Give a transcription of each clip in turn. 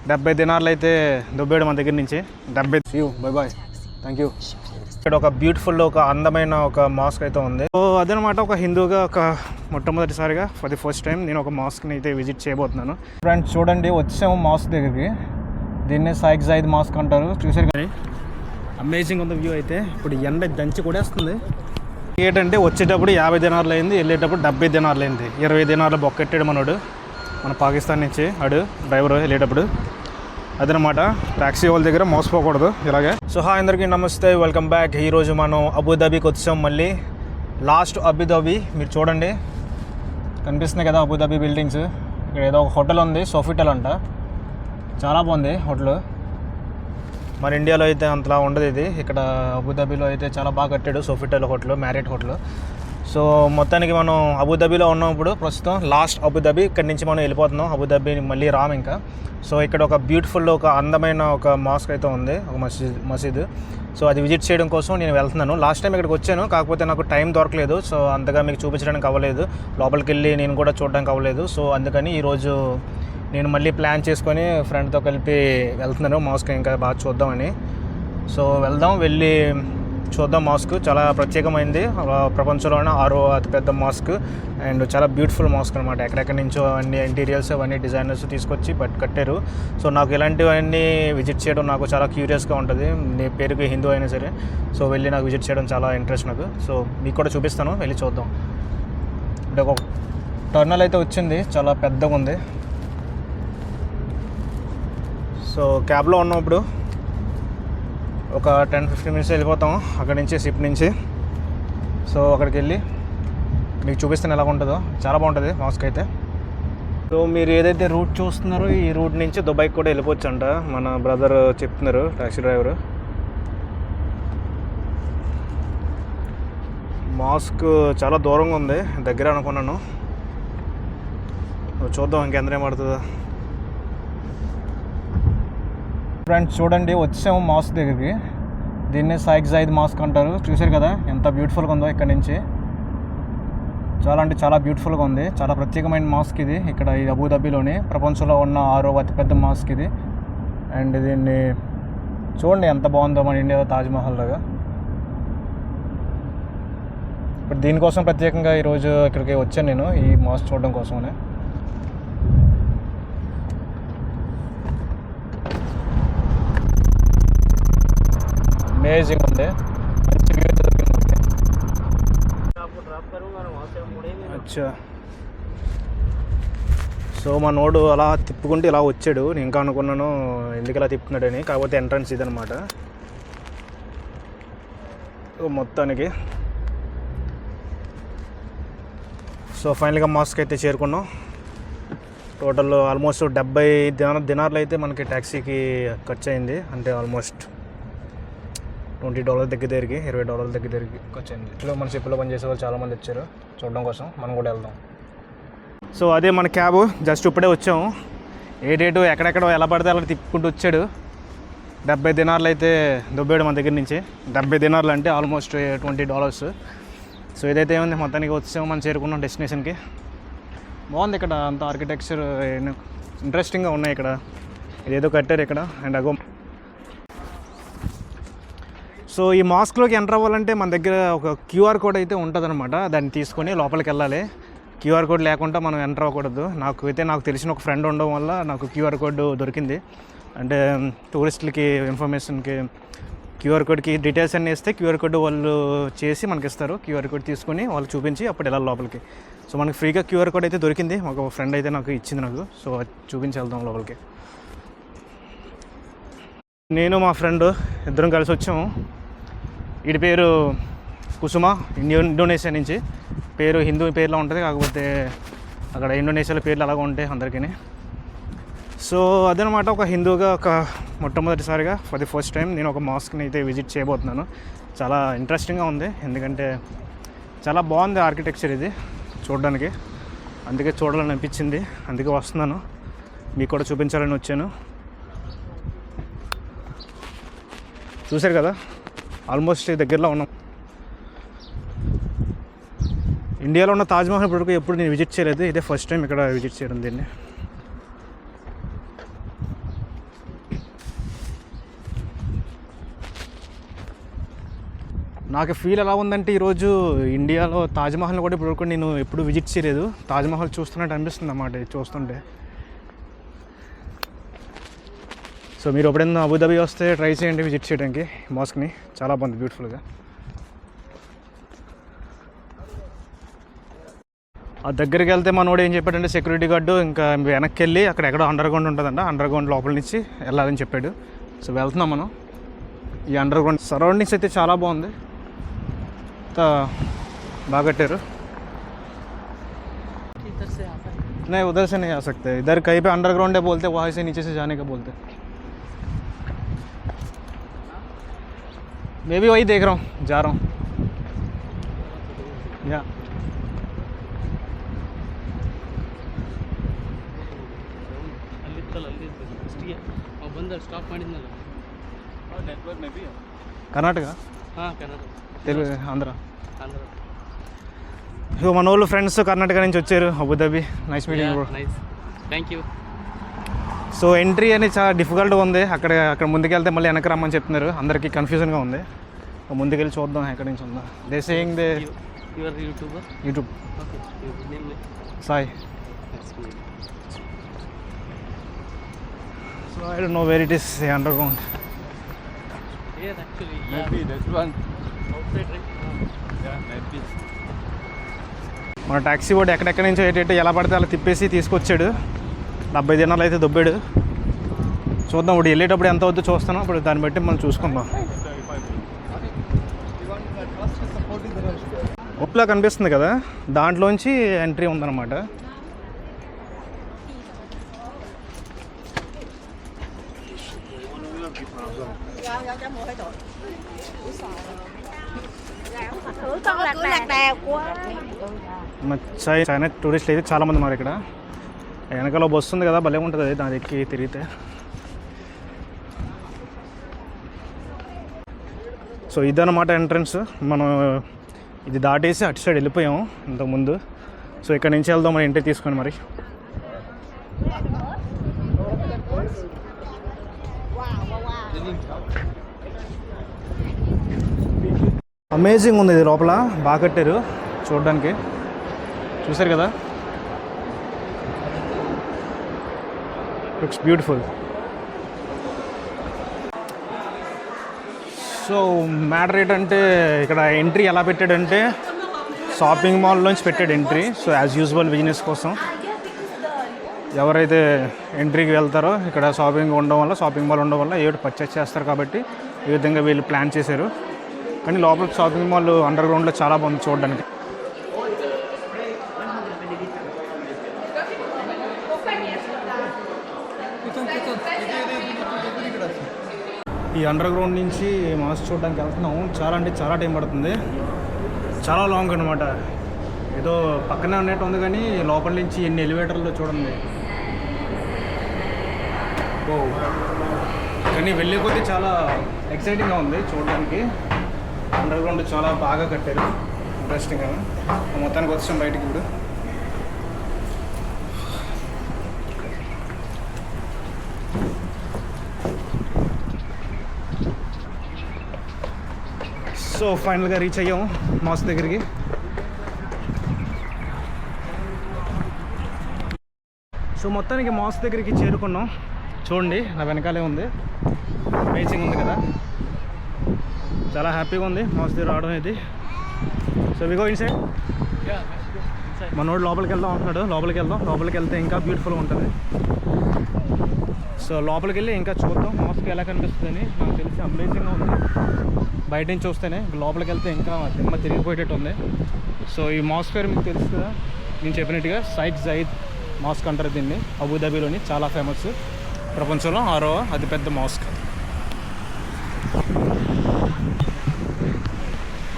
70 దినార్లు అయితే దుబ్బేయడం మన దగ్గర నుంచి 70. Bye bye, thank you. ఇక్కడ ఒక బ్యూటిఫుల్ ఒక అందమైన ఒక మాస్క్ అయితే ఉంది. సో అదనమాట, ఒక హిందూగా ఒక మొట్టమొదటిసారిగా ఫర్ ది ఫస్ట్ టైం నేను ఒక మాస్క్ని అయితే విజిట్ చేయబోతున్నాను. ఫ్రెండ్స్ చూడండి, వచ్చాము మాస్క్ దగ్గరికి. దీన్నే షేక్ జయద్ మాస్క్ అంటారు. చూసారు కానీ అమేజింగ్ ఉంది వ్యూ అయితే. ఇప్పుడు ఎండ దంచి కూడా వస్తుంది. ఏంటంటే వచ్చేటప్పుడు 50 దినార్లు అయింది, వెళ్ళేటప్పుడు 70 దినార్లు అయింది. 20 దినార్లు బొక్కెట్టాడు మన పాకిస్తాన్ నుంచి డ్రైవర్ వెళ్ళేటప్పుడు. అదనమాట, ట్యాక్సీ వాళ్ళ దగ్గర మోసపోకూడదు ఇలాగే. సో హాయ్ అందరికీ నమస్తే, వెల్కమ్ బ్యాక్. ఈరోజు మనం అబుదాబీకి వచ్చాం, మళ్ళీ లాస్ట్ అబుదాబీ. మీరు చూడండి, కనిపిస్తున్నాయి కదా అబుదాబీ బిల్డింగ్స్. ఇక్కడ ఏదో ఒక హోటల్ ఉంది, సోఫిటల్ అంట, చాలా బాగుంది హోటల్. మన ఇండియాలో అయితే అంతలా ఉండదు ఇది, ఇక్కడ అబుదాబీలో అయితే చాలా బాగా కట్టాడు సోఫిటల్ హోటల్, మ్యారియట్ హోటల్. సో మొత్తానికి మనం అబుదాబీలో ఉన్నప్పుడు ప్రస్తుతం లాస్ట్ అబుదాబీ, ఇక్కడి నుంచి మనం వెళ్ళిపోతున్నాం అబుదాబీ, మళ్ళీ రామ్ ఇంకా. సో ఇక్కడ ఒక బ్యూటిఫుల్ ఒక అందమైన ఒక మాస్క్ అయితే ఉంది, ఒక మసీద్. సో అది విజిట్ చేయడం కోసం నేను వెళ్తున్నాను. లాస్ట్ టైం ఇక్కడికి వచ్చాను, కాకపోతే నాకు టైం దొరకలేదు. సో అంతగా మీకు చూపించడానికి అవ్వలేదు, లోపలికి వెళ్ళి నేను కూడా చూడడానికి అవ్వలేదు. సో అందుకని ఈరోజు నేను మళ్ళీ ప్లాన్ చేసుకొని ఫ్రెండ్తో కలిపి వెళ్తున్నాను మాస్క్ ఇంకా బాగా చూద్దామని. సో వెళ్దాం, వెళ్ళి చూద్దాం. మాస్క్ చాలా ప్రత్యేకమైంది, ప్రపంచంలోనే 6వ అతిపెద్ద మాస్క్ అండ్ చాలా బ్యూటిఫుల్ మాస్క్ అనమాట. ఎక్కడెక్కడి నుంచో అన్ని ఇంటీరియర్స్ అవన్నీ డిజైనర్స్ తీసుకొచ్చి కట్టారు. సో నాకు ఇలాంటివన్నీ విజిట్ చేయడం నాకు చాలా క్యూరియస్గా ఉంటుంది. నీ పేరుకి హిందూ అయినా సరే, సో వెళ్ళి నాకు విజిట్ చేయడం చాలా ఇంట్రెస్ట్ నాకు. సో మీకు కూడా చూపిస్తాను, వెళ్ళి చూద్దాం. అంటే ఒక టర్నల్ అయితే వచ్చింది, చాలా పెద్దగా ఉంది. సో క్యాబ్లో ఉన్నప్పుడు ఒక 10-15 మినిట్స్ వెళ్ళిపోతాం అక్కడి నుంచి, షిప్ నుంచి. సో అక్కడికి వెళ్ళి మీకు చూపిస్తాను ఎలా ఉంటుందో. చాలా బాగుంటుంది మాస్క్ అయితే. సో మీరు ఏదైతే రూట్ చూస్తున్నారో ఈ రూట్ నుంచి దుబాయ్కి కూడా వెళ్ళిపోవచ్చు అంట, మన బ్రదర్ చెప్తున్నారు, టాక్సీ డ్రైవర్. మాస్క్ చాలా దూరంగా ఉంది, దగ్గర అనుకున్నాను. చూద్దాం ఇంకెంత ఏం పడుతుందో. ఫ్రెండ్స్ చూడండి, వచ్చాము మాస్క్ దగ్గరికి. దీన్నే షేక్ జయద్ మాస్క్ అంటారు. చూసారు కదా ఎంత బ్యూటిఫుల్గా ఉందో. ఇక్కడ నుంచి చాలా అంటే చాలా బ్యూటిఫుల్గా ఉంది, చాలా ప్రత్యేకమైన మాస్క్ ఇది. ఇక్కడ ఈ అబుదాబీలోని ప్రపంచంలో ఉన్న 6వ అతిపెద్ద మాస్క్ ఇది. అండ్ దీన్ని చూడండి ఎంత బాగుందో, మన ఇండియాలో తాజ్మహల్ లాగా. ఇప్పుడు దీనికోసం ప్రత్యేకంగా ఈరోజు ఇక్కడికి వచ్చాను నేను, ఈ మాస్క్ చూడడం కోసమనే. అమేజింగ్ ఉంది, మంచి వ్యూ దొరికింది. అచ్చా, సో మా నోడు అలా తిప్పుకుంటే ఇలా వచ్చాడు. నేను ఇంకా అనుకున్నాను ఎందుకు ఇలా తిప్పుతున్నాడని, కాకపోతే ఎంట్రన్స్ ఇదనమాట. మొత్తానికి సో ఫైనల్గా మాస్క్ అయితే చేరుకున్నాం. టోటల్ ఆల్మోస్ట్ 70 దినార్లు అయితే మనకి ట్యాక్సీకి ఖర్చు అయింది. అంటే ఆల్మోస్ట్ $20 దగ్గరికి, $20 దగ్గరికి వచ్చింది. ఇంట్లో మన షిప్లో పనిచేసే వాళ్ళు చాలామంది వచ్చారు చూడడం కోసం, మనం కూడా వెళ్దాం. సో అదే మన క్యాబ్, జస్ట్ ఇప్పుడే వచ్చాము. ఏటేటు ఎక్కడెక్కడో ఎలా పడితే అలా తిప్పుకుంటూ వచ్చాడు. 70 దినార్లు అయితే దుబ్బేయడం మన దగ్గర నుంచి. 70 దినార్లు అంటే ఆల్మోస్ట్ $20. సో ఇదైతే ఏముంది, మొత్తానికి వచ్చాము, మనం చేరుకున్నాం డెస్టినేషన్కి. బాగుంది ఇక్కడ అంత ఆర్కిటెక్చర్, ఇంట్రెస్టింగ్గా ఉన్నాయి. ఇక్కడ ఇదేదో కట్టారు ఇక్కడ. అండ్ అగో, సో ఈ మాస్క్లోకి ఎంటర్ అవ్వాలంటే మన దగ్గర ఒక QR కోడ్ అయితే ఉంటుందన్నమాట. దాన్ని తీసుకొని లోపలికి వెళ్ళాలి. QR కోడ్ లేకుండా మనం ఎంటర్ అవ్వకూడదు. నాకు తెలిసిన ఒక ఫ్రెండ్ ఉండడం వల్ల నాకు QR కోడ్ దొరికింది. అంటే టూరిస్టులకి ఇన్ఫర్మేషన్కి QR కోడ్కి డీటెయిల్స్ అన్నీ ఇస్తే QR కోడ్ వాళ్ళు చేసి మనకి ఇస్తారు. QR కోడ్ తీసుకొని వాళ్ళు చూపించి అప్పుడు వెళ్ళాలి లోపలికి. సో మనకి ఫ్రీగా QR కోడ్ అయితే దొరికింది, ఒక ఫ్రెండ్ అయితే నాకు ఇచ్చింది నాకు. సో చూపించి వెళ్దాం లోపలికి. నేను మా ఫ్రెండ్ ఇద్దరం కలిసి వచ్చాము. వీడి పేరు కుసుమ, ఇండోనేషియా నుంచి. పేరు హిందూ పేర్లో ఉంటుంది, కాకపోతే అక్కడ ఇండోనేషియాలో పేర్లు అలాగా ఉంటాయి అందరికీ. సో అదనమాట, ఒక హిందూగా ఒక మొట్టమొదటిసారిగా ఫర్ ది ఫస్ట్ టైం నేను ఒక మాస్క్ని అయితే విజిట్ చేయబోతున్నాను. చాలా ఇంట్రెస్టింగ్గా ఉంది, ఎందుకంటే చాలా బాగుంది ఆర్కిటెక్చర్ ఇది చూడడానికి. అందుకే చూడాలని అనిపించింది, అందుకే వస్తున్నాను, మీకు కూడా చూపించాలని వచ్చాను. చూశారు కదా, ఆల్మోస్ట్ దగ్గరలో ఉన్నాం. ఇండియాలో ఉన్న తాజ్మహల్ ఇప్పటివరకు ఎప్పుడు నేను విజిట్ చేయలేదు, ఇదే ఫస్ట్ టైం ఇక్కడ విజిట్ చేయడం. దీన్ని నాకు ఫీల్ ఎలా ఉందంటే ఈరోజు ఇండియాలో తాజ్మహల్ని కూడా ఇప్పుడు నేను ఎప్పుడు విజిట్ చేయలేదు. తాజ్మహల్ చూస్తున్నట్టు అనిపిస్తుంది అన్నమాట ఇది చూస్తుంటే. సో మీరు ఎప్పుడైనా అబుదాబి వస్తే ట్రై చేయండి విజిట్ చేయడానికి మాస్క్ని. చాలా బాగుంది బ్యూటిఫుల్గా. ఆ దగ్గరికి వెళ్తే మనోడు ఏం చెప్పాడంటే సెక్యూరిటీ గార్డు ఇంకా వెనక్కి వెళ్ళి అక్కడ ఎక్కడో అండర్ గ్రౌండ్ ఉంటుందంట, అండర్ గ్రౌండ్ లోపల నుంచి వెళ్ళాలని చెప్పాడు. సో వెళ్తున్నాం మనం. ఈ అండర్ గ్రౌండ్ సరౌండింగ్స్ అయితే చాలా బాగుంది, బాగా కట్టారు. नहीं उधर से नहीं आ सकते, इधर कहीं पे अंडरग्राउंड है बोलते, वहाँ से नीचे से जाने का बोलते. मैं भी वही देख रहा हूँ, जा रहा हूँ. या कर्नाटक తెలుగు ఆంధ్ర. మన వాళ్ళు ఫ్రెండ్స్ కర్ణాటక నుంచి వచ్చారు Abu Dhabi. Nice meeting bro. Thank you. So entry అనేది చాలా డిఫికల్ట్గా ఉంది. అక్కడ ముందుకెళ్తే మళ్ళీ వెనక రమ్మని చెప్తున్నారు. అందరికీ కన్ఫ్యూజన్గా ఉంది. ముందుకెళ్ళి చూద్దాం ఎక్కడి నుంచి ఉందా. They saying they YouTube Sai. So I don't know where it is under ground. మన ట్యాక్సీ వాడు ఎక్కడెక్కడి నుంచో ఏంటంటే ఎలా పడితే అలా తిప్పేసి తీసుకొచ్చాడు. 70 దినాలు అయితే దొబ్బాడు. చూద్దాం ఇప్పుడు వెళ్ళేటప్పుడు ఎంత అవుతుందో చూస్తాను. ఇప్పుడు దాన్ని బట్టి మనం చూసుకుందాం. ఒప్లా కనిపిస్తుంది కదా, దాంట్లోంచి ఎంట్రీ ఉందన్నమాట. చైనా టూరిస్టులు అయితే చాలామంది ఉన్నారు ఇక్కడ. వెనకాల బస్సు ఉంది కదా, భలే ఉంటుంది అది, దాని ఎక్కి తిరిగితే. సో ఇదన్నమాట ఎంట్రన్స్. మనం ఇది దాటేసి అటు సైడ్ వెళ్ళిపోయాము ఇంతకుముందు. సో ఇక్కడ నుంచి వెళ్దాం మన ఎంట్రీ తీసుకొని. మరి అమేజింగ్ ఉంది ఇది, లోపల బాగా కట్టారు చూడడానికి. చూసారు కదా, లుక్స్ బ్యూటిఫుల్. సో మ్యాటర్ ఏంటంటే ఇక్కడ ఎంట్రీ ఎలా పెట్టాడంటే షాపింగ్ మాల్లోంచి పెట్టాడు entry. So as usual business కోసం ఎవరైతే ఎంట్రీకి వెళ్తారో ఇక్కడ షాపింగ్ మాల్ ఉండడం వల్ల ఏడు పర్చేస్ చేస్తారు. కాబట్టి ఈ విధంగా వీళ్ళు ప్లాన్ చేశారు. కానీ లోపల షాపింగ్ మాల్ అండర్ గ్రౌండ్లో చాలా బాగుంది చూడడానికి. ఈ అండర్ గ్రౌండ్ నుంచి మాస్ చూడడానికి వెళ్తున్నాం. చాలా అంటే చాలా టైం పడుతుంది, చాలా లాంగ్ అనమాట. ఏదో పక్కనే ఉన్నట్టు ఉంది కానీ లోపల నుంచి ఎన్ని ఎలివేటర్లో చూడండి. ఓ కానీ వెళ్ళే కొద్దీ చాలా ఎక్సైటింగ్గా ఉంది చూడడానికి. అండర్ గ్రౌండ్ చాలా బాగా కట్టారు, ఇంట్రెస్టింగ్గా. మొత్తానికి వచ్చాం బయటికి ఇప్పుడు. సో ఫైనల్గా రీచ్ అయ్యాము మాస్క్ దగ్గరికి. సో మొత్తానికి మాస్క్ దగ్గరికి చేరుకున్నాం. చూడండి నా వెనకాలే ఉంది, అమేజింగ్ ఉంది కదా, చాలా హ్యాపీగా ఉంది మాస్క్ దగ్గర రావడం ఇది. So we go inside. మనోడు లోపలికి వెళ్దాం అంటున్నాడు. లోపలికి వెళ్తే ఇంకా బ్యూటిఫుల్గా ఉంటుంది. సో లోపలికి వెళ్ళి ఇంకా చూద్దాం మాస్క్ ఎలా కనిపిస్తుందని. నాకు తెలిసి అమేజింగ్గా ఉంది బయట నుంచి చూస్తేనే. లోపలికి వెళ్తే ఇంకా దిమ్మ తిరిగిపోయేటట్టు ఉంది. సో ఈ మాస్క్ పేరు మీకు తెలుసు కదా, నేను చెప్పినట్టుగా షేక్ జయద్ మాస్క్ అంటారు దీన్ని. అబుదాబిలోని చాలా ఫేమస్, ప్రపంచంలో 6వ అతిపెద్ద మాస్క్.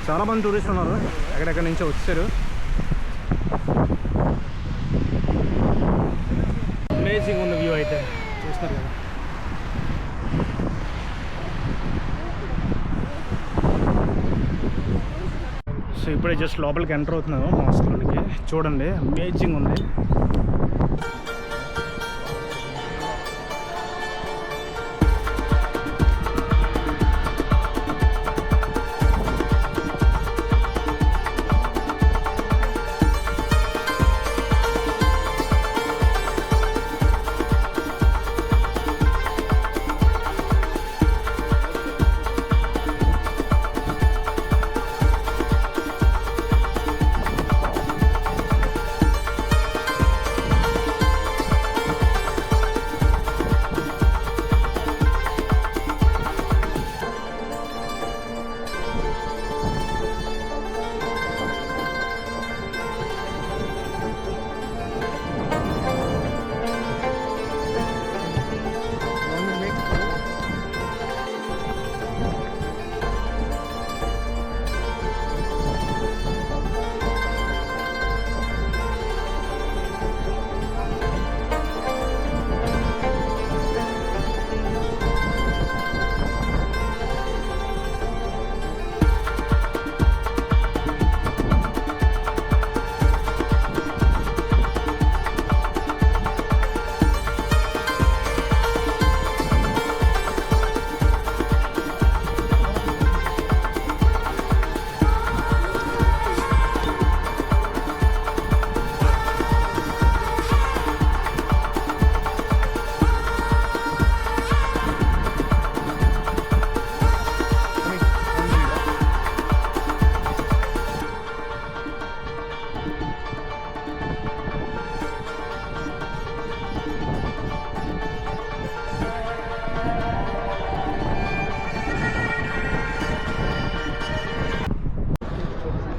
చాలామంది టూరిస్టులు ఉన్నారు, ఎక్కడెక్కడి నుంచో వచ్చారు. అమేజింగ్ ఉంది వ్యూ అయితే, చూస్తున్నారు కదా. సో ఇప్పుడే జస్ట్ లోపలికి ఎంటర్ అవుతున్నాము మాస్క్లోనికి. చూడండి అమేజింగ్ ఉంది.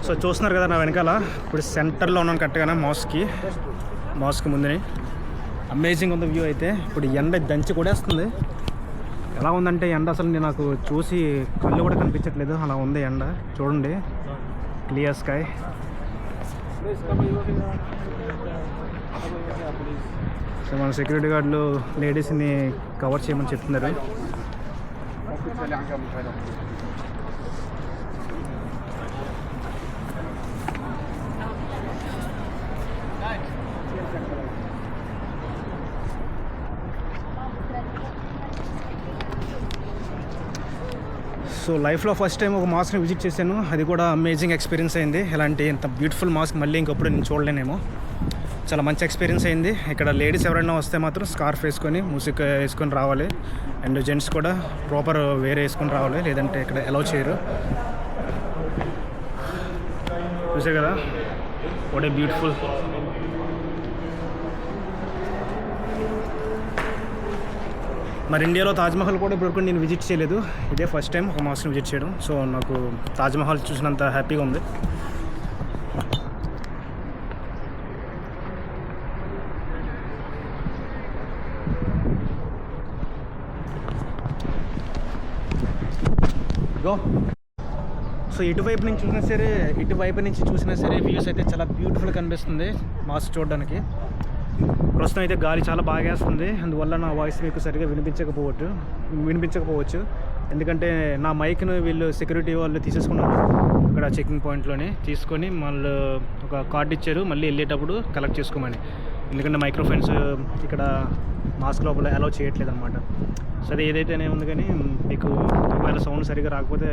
సో చూస్తున్నారు కదా నా వెనకాల, ఇప్పుడు సెంటర్లో ఉన్నాను కరెక్ట్గానే మాస్క్ ముందుని. అమేజింగ్ ఉంది వ్యూ అయితే. ఇప్పుడు ఎండ దంచి కొడేస్తుంది. ఎలా ఉందంటే ఎండ అసలు నాకు చూసి కళ్ళు కూడా కనిపించట్లేదు, అలా ఉంది ఎండ. చూడండి, క్లియర్ స్కై. సో మన సెక్యూరిటీ గార్డులు లేడీస్ని కవర్ చేయమని చెప్తున్నారు. సో లైఫ్లో ఫస్ట్ టైం ఒక మాస్క్ని విజిట్ చేశాను. అది కూడా అమేజింగ్ ఎక్స్పీరియన్స్ అయింది. ఇలాంటి ఇంత బ్యూటిఫుల్ మాస్క్ మళ్ళీ ఇంకప్పుడు నేను చూడలేనేమో. చాలా మంచి ఎక్స్పీరియన్స్ అయింది. ఇక్కడ లేడీస్ ఎవరైనా వస్తే మాత్రం స్కార్ఫ్ వేసుకొని మూసిక్ వేసుకొని రావాలి. అండ్ జెంట్స్ కూడా ప్రాపర్ వేరే వేసుకొని రావాలి, లేదంటే ఇక్కడ అలౌ చేయరు. చూసే కదా, వాట్ ఏ బ్యూటిఫుల్. మరి ఇండియాలో తాజ్మహల్ కూడా ఇప్పటివరకు నేను విజిట్ చేయలేదు. ఇదే ఫస్ట్ టైం ఒక మాస్క్ని విజిట్ చేయడం. సో నాకు తాజ్మహల్ చూసినంత హ్యాపీగా ఉంది. సో ఇటువైపు నుంచి చూసినా సరే వ్యూస్ అయితే చాలా బ్యూటిఫుల్గా కనిపిస్తుంది మాస్క్ చూడడానికి. ప్రస్తుతం అయితే గాలి చాలా బాగా వేస్తుంది, అందువల్ల నా వాయిస్ మీకు సరిగ్గా వినిపించకపోవచ్చు. ఎందుకంటే నా మైక్ను వీళ్ళు సెక్యూరిటీ వాళ్ళు తీసేసుకున్నారు. ఇక్కడ చెకింగ్ పాయింట్లోనే తీసుకొని మళ్ళీ ఒక కార్డు ఇచ్చారు, మళ్ళీ వెళ్ళేటప్పుడు కలెక్ట్ చేసుకోమని. ఎందుకంటే మైక్రోఫోన్స్ ఇక్కడ మాస్క్ లోపల అలౌ చేయట్లేదు అనమాట. సరే ఏదైతేనే ఉంది, కానీ మీకు ఒకవేళ సౌండ్ సరిగ్గా రాకపోతే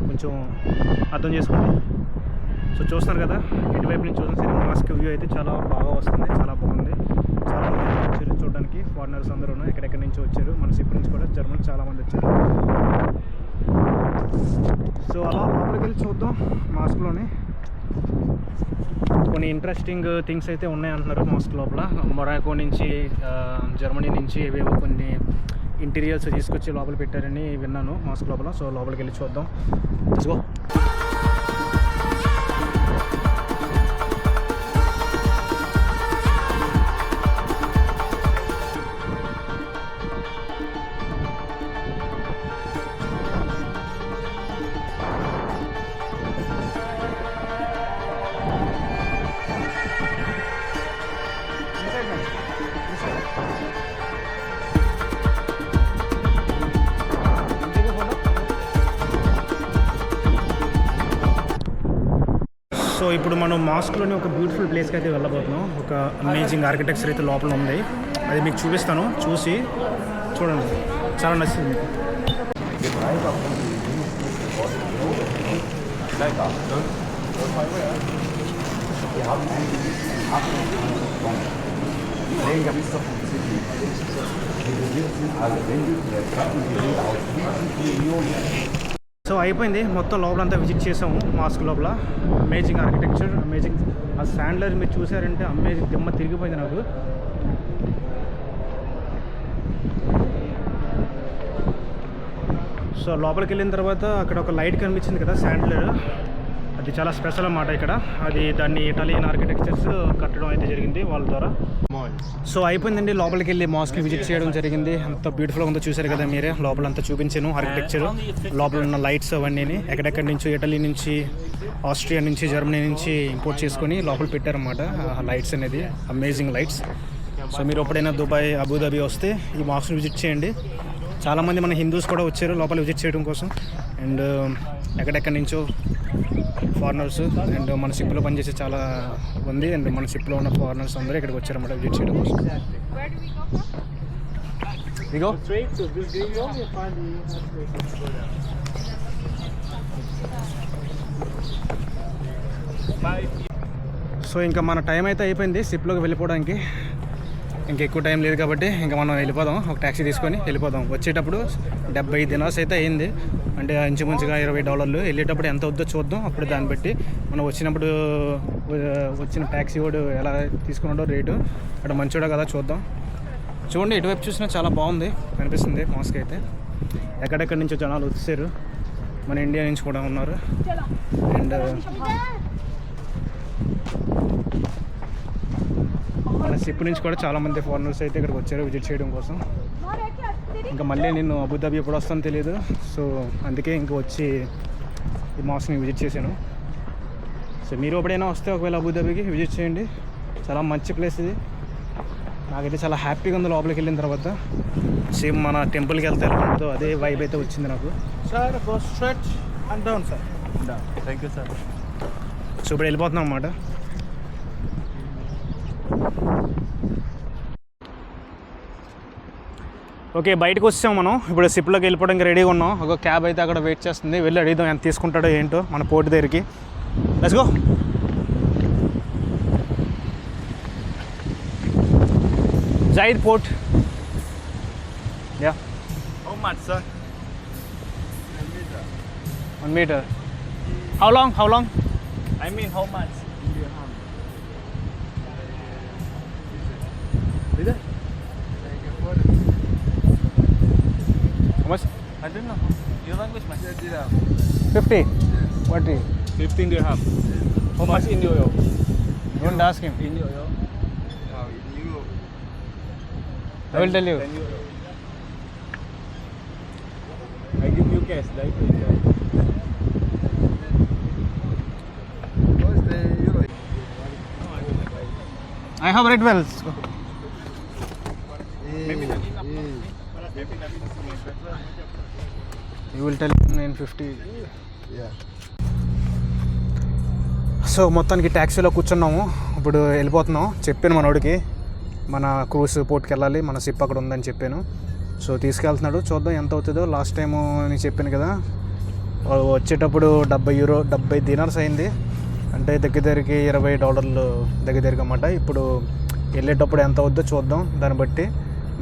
కొంచెం అర్థం చేసుకోండి. సో చూస్తున్నారు కదా, ఇటువైపు నుంచి చూసిన సరే మాస్క్ వ్యూ అయితే చాలా బాగా వస్తుంది, చాలా బాగుంది. చాలామంది వచ్చారు చూడడానికి, ఫారినర్స్ అందరూ ఎక్కడెక్కడి నుంచి వచ్చారు. మన సిప్ నుంచి కూడా జర్మనీ చాలామంది వచ్చారు. సో అలా లోపలికి వెళ్ళి చూద్దాం. మాస్క్లోనే కొన్ని ఇంట్రెస్టింగ్ థింగ్స్ అయితే ఉన్నాయంటున్నారు మాస్క్ లోపల. మొరాకో నుంచి, జర్మనీ నుంచి ఏవేవో కొన్ని ఇంటీరియర్స్ తీసుకొచ్చి లోపల పెట్టారని విన్నాను మాస్క్ లోపల. సో లోపలికి వెళ్ళి చూద్దాం. Let's go. సో ఇప్పుడు మనం మాస్క్లోని ఒక బ్యూటిఫుల్ ప్లేస్కి అయితే వెళ్ళబోతున్నాం. ఒక అమేజింగ్ ఆర్కిటెక్చర్ అయితే లోపల ఉంది, అది మీకు చూపిస్తాను. చూసి చూడండి, చాలా నచ్చింది. సో అయిపోయింది, మొత్తం లోపలంతా విజిట్ చేసాము. మాస్క్ లోపల అమేజింగ్ ఆర్కిటెక్చర్, అమేజింగ్. ఆ శాండ్లర్ మీరు చూసారంటే అమేజింగ్, దిమ్మ తిరిగిపోయింది నాకు. సో లోపలికి వెళ్ళిన తర్వాత అక్కడ ఒక లైట్ కనిపించింది కదా, శాండ్లర్. అది చాలా స్పెషల్ అన్నమాట ఇక్కడ. అది దాన్ని ఇటాలియన్ ఆర్కిటెక్చర్స్ కట్టడం అయితే జరిగింది వాళ్ళ ద్వారా. సో అయిపోయిందండి, లోపలికి వెళ్ళి మాస్క్ విజిట్ చేయడం జరిగింది. అంత బ్యూటిఫుల్గా ఉందో చూసారు కదా మీరే. లోపల అంతా చూపించాను ఆర్కిటెక్చర్, లోపల ఉన్న లైట్స్ అవన్నీ ఎక్కడెక్కడి నుంచి, ఇటలీ నుంచి, ఆస్ట్రియా నుంచి, జర్మనీ నుంచి ఇంపోర్ట్ చేసుకొని లోపల పెట్టారన్నమాట లైట్స్ అనేది. Amazing lights. సో మీరు ఎప్పుడైనా దుబాయ్, అబుదాబి వస్తే ఈ మాస్క్ని విజిట్ చేయండి. చాలామంది మన హిందూస్ కూడా వచ్చారు లోపల విజిట్ చేయడం కోసం. అండ్ ఎక్కడెక్కడి నుంచో ఫారినర్స్ అండ్ మన షిప్లో పనిచేసే చాలా ఉంది. అండ్ మన షిప్లో ఉన్న ఫారినర్స్ అందరూ ఇక్కడికి వచ్చారన్నమాట విజిట్ చేయడం కోసం. సో ఇంకా మన టైం అయితే అయిపోయింది షిప్లోకి వెళ్ళిపోవడానికి. ఇంకెక్కువ టైం లేదు కాబట్టి ఇంకా మనం వెళ్ళిపోదాం. ఒక ట్యాక్సీ తీసుకొని వెళ్ళిపోదాం. వచ్చేటప్పుడు 70 దినార్స్ అయితే అయింది, అంటే ఇంచుమించుగా $20. వెళ్ళేటప్పుడు ఎంత వద్దో చూద్దాం. అప్పుడు దాన్ని బట్టి మనం వచ్చిన ట్యాక్సీ వాడు ఎలా తీసుకున్నాడో రేటు, అక్కడ మంచివాడు కదా చూద్దాం. చూడండి, ఇటువైపు చూసినా చాలా బాగుంది అనిపిస్తుంది మాస్క్ అయితే. ఎక్కడెక్కడి నుంచో జనాలు వచ్చారు. మన ఇండియా నుంచి కూడా ఉన్నారు. అండ్ మన షిప్ నుంచి కూడా చాలామంది ఫారినర్స్ అయితే ఇక్కడికి వచ్చారు విజిట్ చేయడం కోసం. ఇంకా మళ్ళీ నేను అబుదాబి ఎప్పుడు వస్తానో తెలియదు. సో అందుకే ఇంకా వచ్చి ఈ మాస్క్ని విజిట్ చేశాను. సో మీరు ఎప్పుడైనా వస్తే ఒకవేళ అబుదాబికి విజిట్ చేయండి. చాలా మంచి ప్లేస్ ఇది. నాకైతే చాలా హ్యాపీగా ఉంది లోపలికి వెళ్ళిన తర్వాత. సేమ్ మన టెంపుల్కి వెళ్తే ఎలా ఉంటుందో అదే వైబ్ అయితే వచ్చింది నాకు. Sir go straight and down sir. Thank you sir. So ఇప్పుడు వెళ్ళిపోతున్నాం అన్నమాట. ఓకే, బయటకు వచ్చాం మనం. ఇప్పుడు షిప్లోకి వెళ్ళిపోవడానికి రెడీగా ఉన్నాం. ఒక క్యాబ్ అయితే అక్కడ వెయిట్ చేస్తుంది. వెళ్ళి అడిగిద్దాం ఎంత తీసుకుంటాడో ఏంటో మన పోర్ట్ దగ్గరికి. Let's go. Zaid Port. Yeah. How much, sir? 1 meter. How long? How long? I mean, how much? How much? I don't know. Your language, man. 50. What is? 15 dirham. How much in euro? Don't ask him. In euro. I will tell you. 10 euro. I give you cash, right? I have read well. Maybe You will tell him 950. Yeah. So మొత్తానికి ట్యాక్సీలో కూర్చున్నాము. ఇప్పుడు వెళ్ళిపోతున్నాం. చెప్పాను మనోడికి మన cruise పోర్ట్కి వెళ్ళాలి, మన ship అక్కడ ఉందని చెప్పాను. సో తీసుకెళ్తున్నాడు. చూద్దాం ఎంత అవుతుందో. లాస్ట్ టైము నేను చెప్పాను కదా, వచ్చేటప్పుడు 70 యూరో 70 దినార్స్ అయింది. అంటే దగ్గరికి $20 దగ్గరికి అన్నమాట. ఇప్పుడు వెళ్ళేటప్పుడు ఎంత అవుద్దో చూద్దాం. దాన్ని బట్టి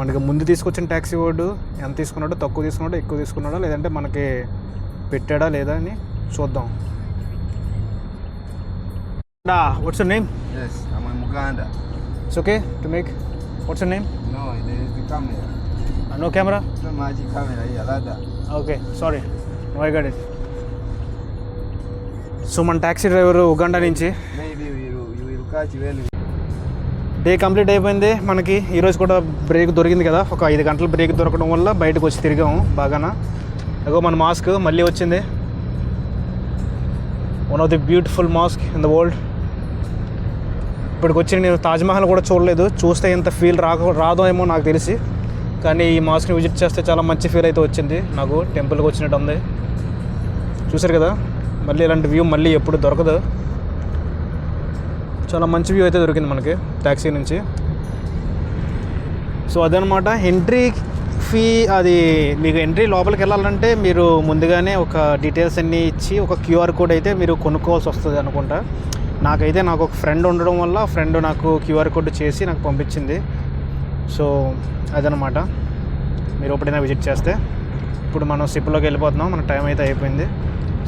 మనకి ముందు తీసుకొచ్చిన ట్యాక్సీ వాడు ఎంత తీసుకున్నాడో, తక్కువ తీసుకున్నాడో, ఎక్కువ తీసుకున్నాడో, లేదంటే మనకి పెట్టాడా లేదా అని చూద్దాం. What's your name? Yes, I'm in Uganda. It's okay to make. What's your name? No, there is the camera. No camera? No magic camera here, Lada. Okay, sorry. No, I got it. So మన taxi driver Uganda నుంచి. Maybe you will catch well. Day complete అయిపోయింది మనకి. ఈరోజు కూడా break దొరికింది కదా, ఒక 5 గంటల బ్రేక్ దొరకడం వల్ల బయటకు వచ్చి తిరిగాము బాగానా. అగో మన మాస్క్ మళ్ళీ వచ్చింది. One of the beautiful mask in the world. ఇప్పటికి వచ్చి నేను తాజ్మహల్ కూడా చూడలేదు. చూస్తే ఇంత ఫీల్ రాదో ఏమో నాకు తెలిసి, కానీ ఈ మాస్క్ని విజిట్ చేస్తే చాలా మంచి ఫీల్ అయితే వచ్చింది నాకు. టెంపుల్కి వచ్చినట్టు ఉంది. చూసారు కదా, మళ్ళీ ఇలాంటి వ్యూ మళ్ళీ ఎప్పుడు దొరకదు. చాలా మంచి వ్యూ అయితే దొరికింది మనకి ట్యాక్సీ నుంచి. సో అదనమాట ఎంట్రీ ఫీ. అది మీకు ఎంట్రీ లోపలికి వెళ్ళాలంటే మీరు ముందుగానే ఒక డీటెయిల్స్ అన్నీ ఇచ్చి ఒక క్యూఆర్ కోడ్ అయితే మీరు కొనుక్కోవాల్సి వస్తుంది అనుకుంటా. నాకు ఒక ఫ్రెండ్ ఉండడం వల్ల ఫ్రెండ్ నాకు క్యూఆర్ కోడ్ చేసి నాకు పంపించింది. సో అదనమాట, మీరు ఎప్పుడైనా విజిట్ చేస్తే. ఇప్పుడు మనం షిప్లోకి వెళ్ళిపోతున్నాం. మన టైం అయితే అయిపోయింది.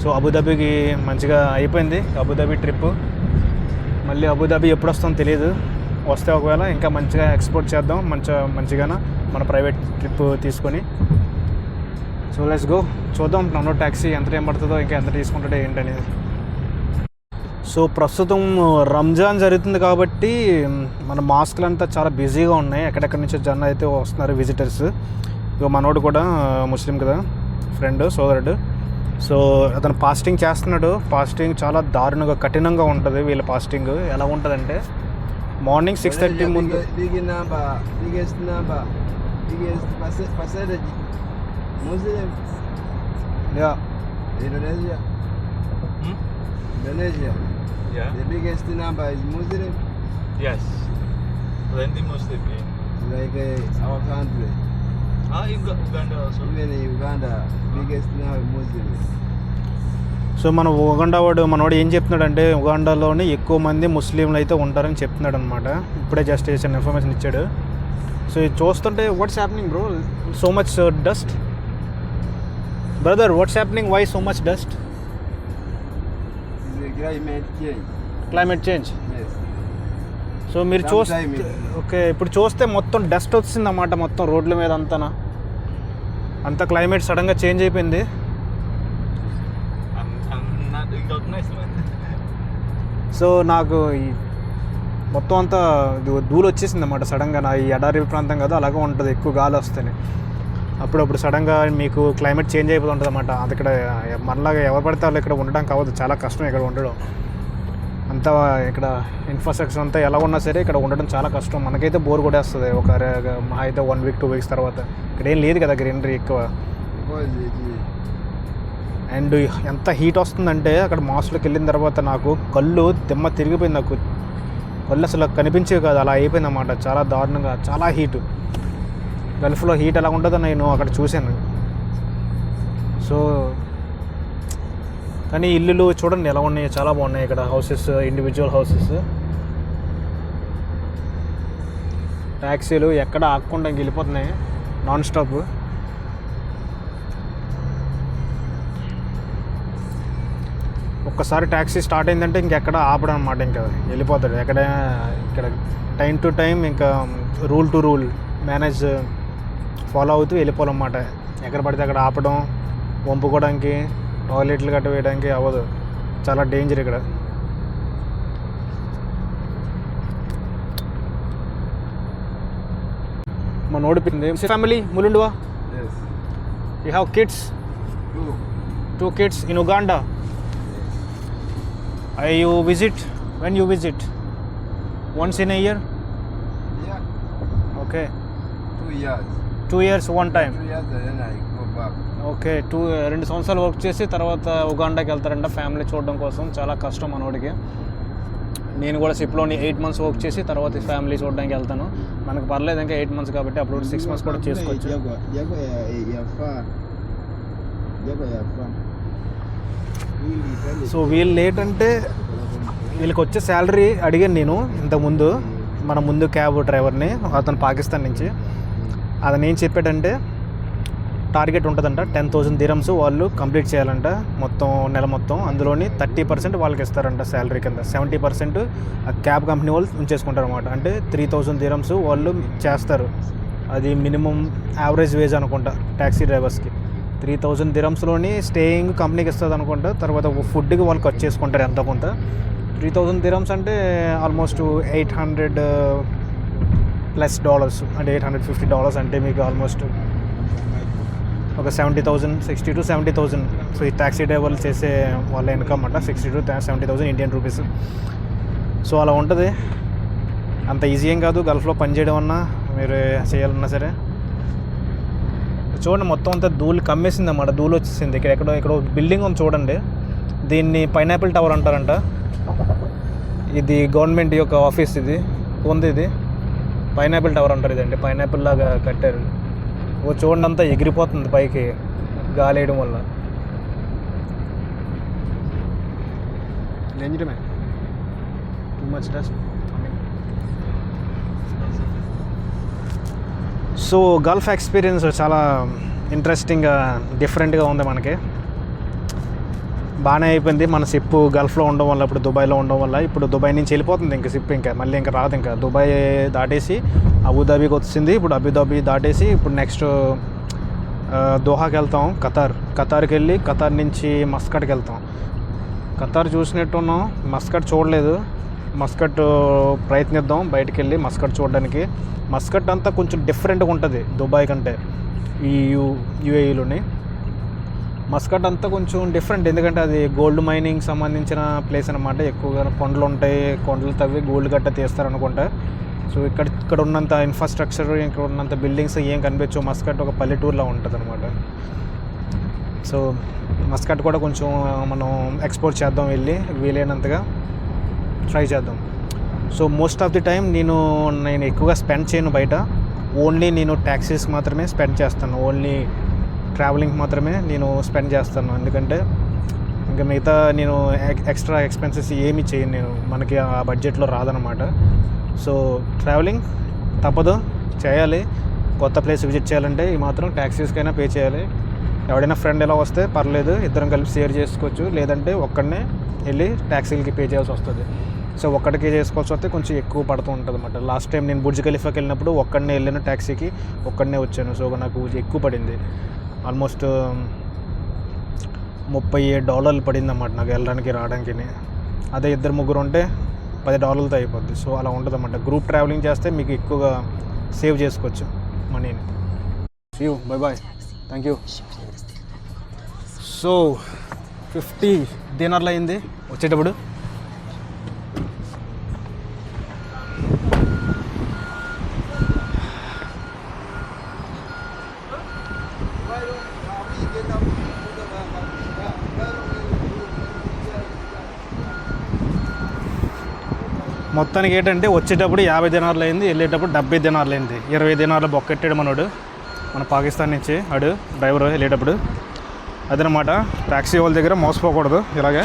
సో అబుదాబికి మంచిగా అయిపోయింది అబుదాబి ట్రిప్. మళ్ళీ అబుదాబి ఎప్పుడు వస్తామో తెలియదు. వస్తే ఒకవేళ ఇంకా మంచిగా ఎక్స్పోర్ట్ చేద్దాం మంచిగా మన ప్రైవేట్ ట్రిప్ తీసుకొని. So let's go. చూద్దాం నన్ను ట్యాక్సీ ఎంత టైం పడుతుందో, ఇంకా ఎంత తీసుకుంటాడో ఏంటనేది. సో ప్రస్తుతం రంజాన్ జరుగుతుంది కాబట్టి మన మాస్కులు అంతా చాలా బిజీగా ఉన్నాయి. ఎక్కడెక్కడి నుంచో జనం అయితే వస్తున్నారు విజిటర్స్. ఇక మనోడు కూడా ముస్లిం కదా, ఫ్రెండ్, సోదరుడు. సో అతను ఫాస్టింగ్ చేస్తున్నాడు. ఫాస్టింగ్ చాలా దారుణంగా కఠినంగా ఉంటుంది వీళ్ళ ఫాస్టింగ్. ఎలా ఉంటుందంటే మార్నింగ్ 6:30 ముందు. Biggest percentage Muslim. Yeah. Indonesia. Indonesia. Yeah. The biggest number is Muslim. Yes. Plenty Muslim. Yeah. Like our country. Uganda also. Even in Uganda, biggest now Muslim. So మన మనోడు ఏం చెప్తున్నాడంటే ఉగాండాలోని ఎక్కువ మంది ముస్లింలు అయితే ఉంటారని చెప్తున్నాడు అనమాట. ఇప్పుడే జస్ట్ చేసిన ఇన్ఫర్మేషన్ ఇచ్చాడు. సో ఇది చూస్తుంటే what's happening bro, so much dust brother, what's happening, why so much dust? Climate change. So మీరు చూస్తే ఓకే, ఇప్పుడు చూస్తే మొత్తం డస్ట్ వచ్చిందన్నమాట మొత్తం రోడ్ల మీద అంతా క్లైమేట్ సడన్గా చేంజ్ అయిపోయింది. Ik dacht nice man. So నాకు ఈ మొత్తం అంతా ధూళి వచ్చేసింది అన్నమాట సడన్గా. నా ఈ ఎడారి ప్రాంతం కదా అలాగే ఉంటుంది, ఎక్కువ గాలి వస్తేనే అప్పుడప్పుడు సడన్గా మీకు క్లైమేట్ చేంజ్ అయిపోతూ ఉంటుంది అన్నమాట. అది ఇక్కడ మనలాగా ఎవరు పడితే వాళ్ళు ఇక్కడ ఉండడానికి అవ్వదు, చాలా కష్టం ఇక్కడ ఉండడం. అంతా ఇక్కడ ఇన్ఫ్రాస్ట్రక్చర్ అంతా ఎలా ఉన్నా సరే ఇక్కడ ఉండడం చాలా కష్టం. మనకైతే బోర్ కొట్టేస్తుంది ఒక మహా అయితే 1 వీక్ 2 వీక్స్ తర్వాత. ఇక్కడ ఏం లేదు కదా గ్రీనరీ ఎక్కువ. అండ్ ఎంత హీట్ వస్తుందంటే అక్కడ మాస్లోకి వెళ్ళిన తర్వాత నాకు కళ్ళు దిమ్మ తిరిగిపోయింది. నాకు కళ్ళు అసలు కనిపించేవి కాదు, అలా అయిపోయింది అన్నమాట. చాలా దారుణంగా, చాలా హీటు. గల్ఫ్లో హీట్ ఎలా ఉంటుందో నేను అక్కడ చూశాను. సో కానీ ఇల్లులు చూడండి ఎలా ఉన్నాయి, చాలా బాగున్నాయి ఇక్కడ. Houses, individual houses. ట్యాక్సీలు ఎక్కడ ఆగకుండా ఇంక వెళ్ళిపోతున్నాయి నాన్ స్టాప్. ఒక్కసారి ట్యాక్సీ స్టార్ట్ అయిందంటే ఇంకెక్కడ ఆపడం అనమాట, ఇంకా వెళ్ళిపోతాడు ఎక్కడైనా. ఇక్కడ టైం టు టైం ఇంకా rule to rule manage follow అవుతూ వెళ్ళిపోవాలన్నమాట. ఎక్కడ పడితే అక్కడ ఆపడం, వంపుకోవడానికి, టాయిలెట్లు గట్ట వేయడానికి అవ్వదు. చాలా డేంజర్ ఇక్కడ. మన ఓడిపోయింది ఫ్యామిలీ ములుండువా. You have kids? 2 kids in Uganda. You visit when you visit once in a year? Yeah, Okay, 2 years. 2 years one time. 2 years and then I go back. Okay, 2 సంవత్సరాలు వర్క్ చేసి తర్వాత ఉగాండాకి వెళ్తారంట family చూడడం కోసం. చాలా కష్టం మనోడికి. నేను కూడా షిప్లోని 8 months వర్క్ చేసి తర్వాత ఫ్యామిలీ చూడడానికి వెళ్తాను. మనకు పర్లేదు ఇంకా 8 months కాబట్టి, అప్పుడు 6 months కూడా చేసుకోవచ్చు. సో వీళ్ళు ఏంటంటే వీళ్ళకి వచ్చే శాలరీ అడిగాను నేను ఇంతకుముందు, మన ముందు క్యాబ్ డ్రైవర్ని, అతను పాకిస్తాన్ నుంచి. అతను ఏం చెప్పాడంటే టార్గెట్ ఉంటుందంట 10,000 dirhams వాళ్ళు కంప్లీట్ చేయాలంట మొత్తం నెల మొత్తం. అందులోని 30% వాళ్ళకి ఇస్తారంట శాలరీ కింద, 70% ఆ క్యాబ్ కంపెనీ వాళ్ళు ఉంచేసుకుంటారు అనమాట. అంటే 3,000 dirhams వాళ్ళు చేస్తారు. అది మినిమం యావరేజ్ వేజ్ అనుకుంటా ట్యాక్సీ డ్రైవర్స్కి. 3,000 dirhamsలోని స్టేయింగ్ కంపెనీకి ఇస్తుంది అనుకుంటా. తర్వాత ఫుడ్కి వాళ్ళు ఖర్చు చేసుకుంటారు ఎంతో కొంత. 3,000 dirhams అంటే ఆల్మోస్ట్ $800+ అంటే $850 అంటే మీకు ఆల్మోస్ట్ ఒక 70,000, 60,000 to 70,000. సో ఈ ట్యాక్సీ డ్రైవర్లు చేసే వాళ్ళ ఇన్కమ్ అంట 60,000 to 70,000 ఇండియన్ రూపీస్. సో అలా ఉంటుంది. అంత ఈజీ ఏం కాదు గల్ఫ్లో పనిచేయడం అన్నా, మీరు చేయాలన్నా సరే. చూడండి మొత్తం అంతా ధూళి కమ్మేసింది అన్నమాట, ధూళి వచ్చేసింది. ఇక్కడ బిల్డింగ్ ఉంది చూడండి, దీన్ని పైనాపిల్ టవర్ అంటారంట. ఇది గవర్నమెంట్ యొక్క ఆఫీస్ ఇది ఉంది, ఇది పైనాపిల్ టవర్ అంటారు. ఇదండి పైనాపిల్ లాగా కట్టారు. ఓ చూడండి అంతా ఎగిరిపోతుంది పైకి గాలి వేయడం వల్ల. డేంజరమే, too much dust. So Gulf experience చాలా ఇంట్రెస్టింగ్గా, డిఫరెంట్గా ఉంది మనకి. బాగానే అయిపోయింది మన షిప్ గల్ఫ్లో ఉండడం వల్ల, ఇప్పుడు దుబాయ్లో ఉండడం వల్ల. ఇప్పుడు దుబాయ్ నుంచి వెళ్ళిపోతుంది ఇంకా షిప్, ఇంకా మళ్ళీ ఇంకా రాదు. ఇంకా దుబాయ్ దాటేసి అబుదాబీకి వచ్చింది. ఇప్పుడు అబుదాబీ దాటేసి ఇప్పుడు నెక్స్ట్ దోహాకి వెళ్తాం, ఖతార్కి వెళ్ళి ఖతార్ నుంచి మస్కట్కి వెళ్తాం. ఖతార్ చూసినట్టున్నాం, మస్కట్ చూడలేదు. మస్కట్ ప్రయత్నిద్దాం బయటికి వెళ్ళి మస్కట్ చూడడానికి. మస్కట్ అంతా కొంచెం డిఫరెంట్గా ఉంటుంది దుబాయ్ కంటే, ఈ యూఏఈలోని. మస్కట్ అంతా కొంచెం డిఫరెంట్, ఎందుకంటే అది గోల్డ్ మైనింగ్ సంబంధించిన ప్లేస్ అనమాట. ఎక్కువగా కొండలు ఉంటాయి, కొండలు తవ్వి గోల్డ్ గట్ట తీస్తారనుకుంటా. సో ఇక్కడ ఉన్నంత ఇన్ఫ్రాస్ట్రక్చర్, ఇక్కడ ఉన్నంత బిల్డింగ్స్ ఏం కనిపించవు. మస్కట్ ఒక పల్లెటూరులో ఉంటుంది అనమాట. సో మస్కట్ కూడా కొంచెం మనం ఎక్స్ప్లోర్ చేద్దాం, వెళ్ళి వీలైనంతగా ట్రై చేద్దాం. So most of the time నేను ఎక్కువగా స్పెండ్ చేయను బయట. ఓన్లీ నేను ట్యాక్సీస్ మాత్రమే స్పెండ్ చేస్తాను, ఓన్లీ ట్రావెలింగ్ మాత్రమే నేను స్పెండ్ చేస్తాను. ఎందుకంటే ఇంకా మిగతా నేను ఎక్స్ట్రా ఎక్స్పెన్సెస్ ఏమీ చేయను నేను, మనకి ఆ బడ్జెట్లో రాదనమాట. సో ట్రావెలింగ్ తప్పదు, చేయాలి. కొత్త ప్లేస్ విజిట్ చేయాలంటే ఈ మాత్రం ట్యాక్సీస్కైనా పే చేయాలి. ఎవడైనా ఫ్రెండ్ ఎలా వస్తే పర్లేదు, ఇద్దరం కలిపి షేర్ చేసుకోవచ్చు. లేదంటే ఒక్కడనే వెళ్ళి ట్యాక్సీలకి పే చేయాల్సి వస్తుంది. సో ఒక్కడికి చేసుకోవాల్సి వస్తే కొంచెం ఎక్కువ పడుతూ ఉంటుంది అనమాట. లాస్ట్ టైం నేను బుర్జ్ ఖలీఫాకి వెళ్ళినప్పుడు ఒక్కడనే వెళ్ళాను ట్యాక్సీకి, ఒక్కడనే వచ్చాను. సో నాకు ఎక్కువ పడింది. ఆల్మోస్ట్ $37 పడిందన్నమాట నాకు వెళ్ళడానికి రావడానికి. అదే ఇద్దరు ముగ్గురు ఉంటే $10 అయిపోద్ది. సో అలా ఉంటుంది అన్నమాట. గ్రూప్ ట్రావెలింగ్ చేస్తే మీకు ఎక్కువగా సేవ్ చేసుకోవచ్చు మనీని. See you, bye bye, thank you. So 50 dinar అయింది వచ్చేటప్పుడు. మొత్తానికి ఏంటంటే వచ్చేటప్పుడు 50 dinar అయింది, వెళ్ళేటప్పుడు 70 dinar అయింది. 20 dinar బొక్కెట్టాడు మనోడు, మన పాకిస్తాన్ నుంచి ఆడు డ్రైవర్ వెళ్ళేటప్పుడు. అదనమాట, ట్యాక్సీ వాళ్ళ దగ్గర మోసపోకూడదు, ఇలాగే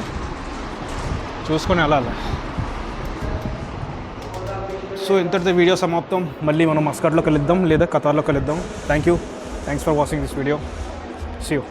చూసుకొని వెళ్ళాలి. సో ఇంతటితో వీడియో సమాప్తం. మళ్ళీ మనం మస్కట్లో కలుద్దాం లేదా ఖతార్లో కలుద్దాం. Thanks for watching this video. See you.